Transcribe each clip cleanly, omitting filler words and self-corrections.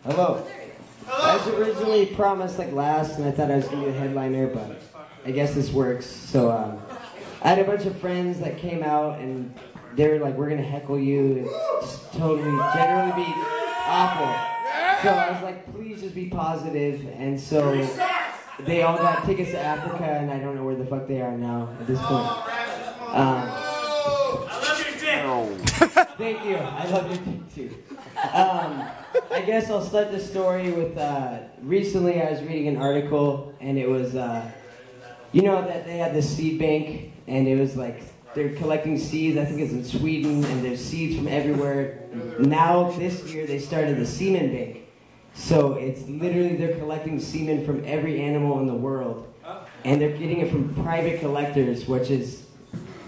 Hello. I was originally promised like last, and I thought I was gonna be the headliner, but I guess this works. So I had a bunch of friends that came out, and they were like, "We're gonna heckle you, and just totally, generally be awful." So I was like, "Please just be positive," and so they all got tickets to Africa, and I don't know where the fuck they are now at this point. I love your dick. Thank you. I love your dick too. I guess I'll start the story with, recently I was reading an article, and it was, you know that they had this seed bank, and it was like, they're collecting seeds, I think it's in Sweden, and there's seeds from everywhere. Now, this year, they started the semen bank. So it's literally, they're collecting semen from every animal in the world, and they're getting it from private collectors, which is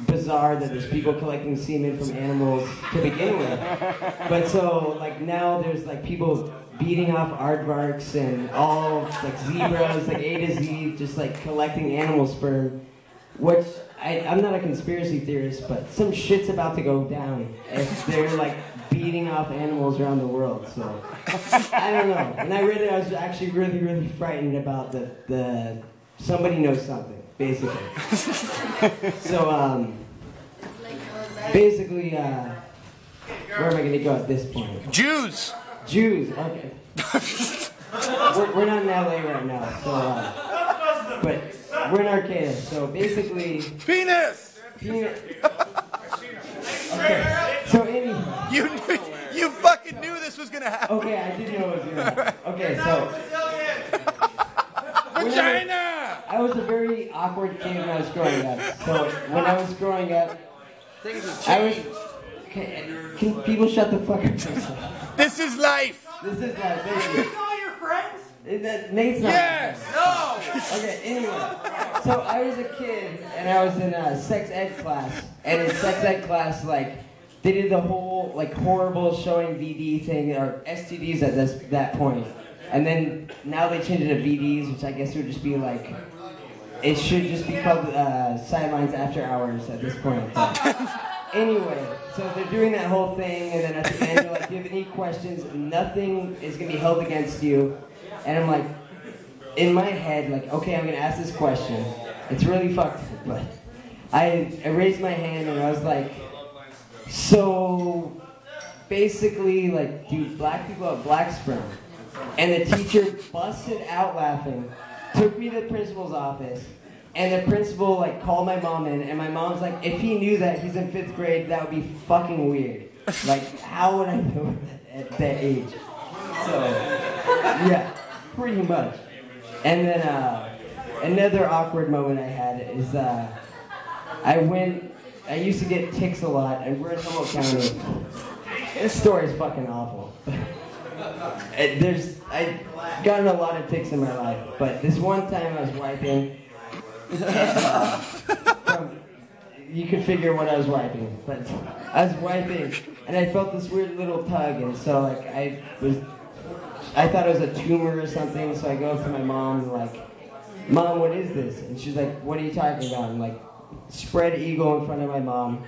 bizarre that there's people collecting semen from animals to begin with. But so, like, now there's like people beating off aardvarks and all like zebras, like A to Z, just like collecting animal sperm, which I'm not a conspiracy theorist, but some shit's about to go down if they're like beating off animals around the world. So I don't know. When I read it, I was actually really, really frightened about the somebody knows something. Basically. So, basically, where am I going to go at this point? Jews! Jews, okay. we're not in LA right now, so, but we're in Arcata, so basically... Penis! Okay, so anyway... You fucking knew this was going to happen. Okay, I did know it was going to happen. Okay, so... Vagina! I was a very awkward kid when I was growing up. So when I was growing up, I was. Can people shut the fuck up? This is life. This is life. Thank you. All your friends? Nate's not. Yes. No. Okay. Anyway, so I was a kid and I was in a sex ed class, and in sex ed class, like they did the whole like horrible showing VD thing or STDs at that point. And then now they changed it to VDs, which I guess would just be like, it should just be called Sidelines After Hours at this point. But anyway, so they're doing that whole thing, and then at the end they're like, "Do you have any questions? Nothing is going to be held against you." And I'm like, in my head, like, okay, I'm going to ask this question. It's really fucked up, but I raised my hand and I was like, so basically, like, do black people have black sperm? And the teacher busted out laughing, took me to the principal's office, and the principal like called my mom in, and my mom's like, if he knew that he's in 5th grade, that would be fucking weird. Like, how would I know that at that age? So, yeah, pretty much. And then another awkward moment I had is I used to get ticks a lot, and we're in Humboldt County. This story is fucking awful. I've gotten a lot of ticks in my life, but this one time I was wiping. You can figure what I was wiping, but I was wiping, and I felt this weird little tug, and so like I thought it was a tumor or something, so I go up to my mom and like, "Mom, what is this?" And she's like, "What are you talking about?" I'm like, spread eagle in front of my mom,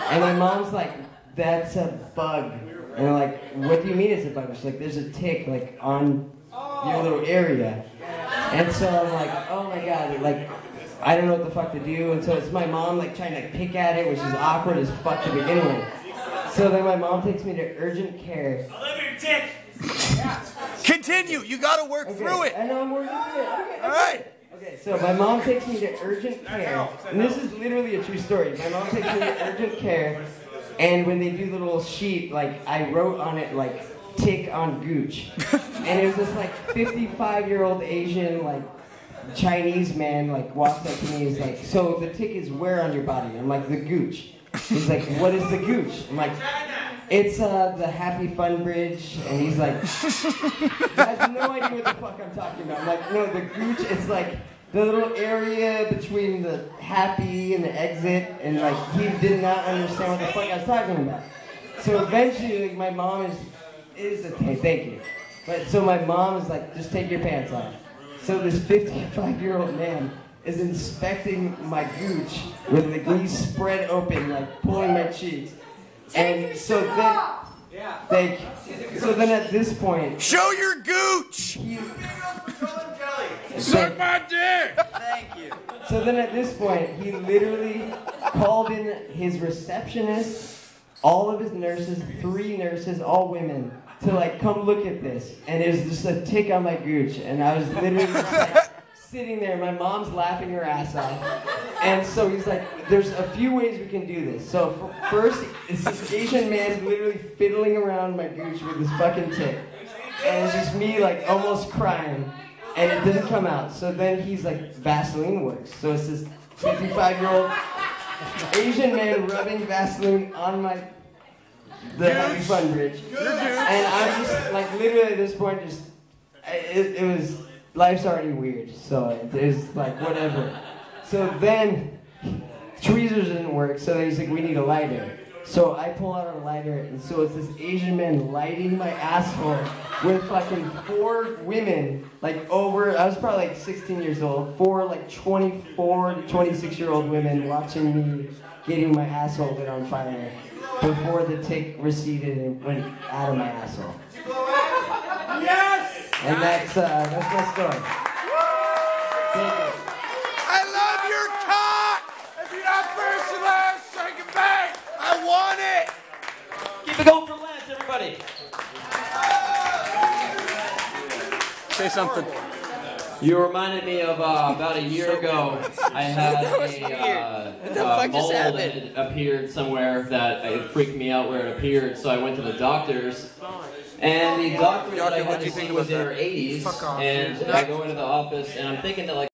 and my mom's like, "That's a bug." And I'm like, "What do you mean it's a bug?" She's like, "There's a tick, like, on your little area." And so I'm like, oh my god, like, I don't know what the fuck to do. And so it's my mom, like, trying to pick at it, which is awkward as fuck to begin with. So then my mom takes me to urgent care. I love your dick. Continue. You got to work through it. I know I'm working through it. Okay, all right. Okay, so my mom takes me to urgent care. And this is literally a true story. My mom takes me to urgent care. And when they do the little sheet, like, I wrote on it, like, tick on gooch. And it was this, like, 55-year-old Asian, like, Chinese man, like, walked up to me. He's like, "So the tick is where on your body?" I'm like, "The gooch." He's like, "What is the gooch?" I'm like, "It's the Happy Fun Bridge." And he's like, I have no idea what the fuck I'm talking about. I'm like, "No, the gooch, it's like the little area between the happy and the exit," and like he did not understand what the fuck I was talking about. So eventually, like, my mom is thank you. But so my mom is like, "Just take your pants off." So this 55-year-old man is inspecting my gooch with the knees spread open, like pulling my cheeks. And so then, thank you. So so then at this point, Show your gooch. Suck my dick! Thank you. so then at this point, he literally called in his receptionist, all of his nurses, 3 nurses, all women, to like come look at this. And it was just a tick on my gooch, and I was literally just like sitting there. My mom's laughing her ass off, and so he's like, "There's a few ways we can do this." So first, it's this Asian man literally fiddling around my gooch with this fucking tick, and it's just me like almost crying. And it doesn't come out. So then he's like, Vaseline works. So it's this 55-year-old Asian man rubbing Vaseline on the Happy Fun bridge. And I'm just like, literally at this point, just, it was, life's already weird. So it was like, whatever. So then, tweezers didn't work. So he's like, we need a lighter. So I pull out a lighter, and so it's this Asian man lighting my asshole with fucking 4 women, like over, I was probably like 16 years old, 4 like 24 to 26-year-old women watching me getting my asshole lit on fire before the tick receded and went out of my asshole. Yes! And that's my story. Thank you. I love your cock. If you're not first and last, take it back! I want it. Keep it going for Lance, everybody. Say something. You reminded me of about a year ago. I had a mole that had appeared somewhere that it freaked me out where it appeared, so I went to the doctors. And the doctor that I went to see was in her 80s, and I go into the office, and I'm thinking that like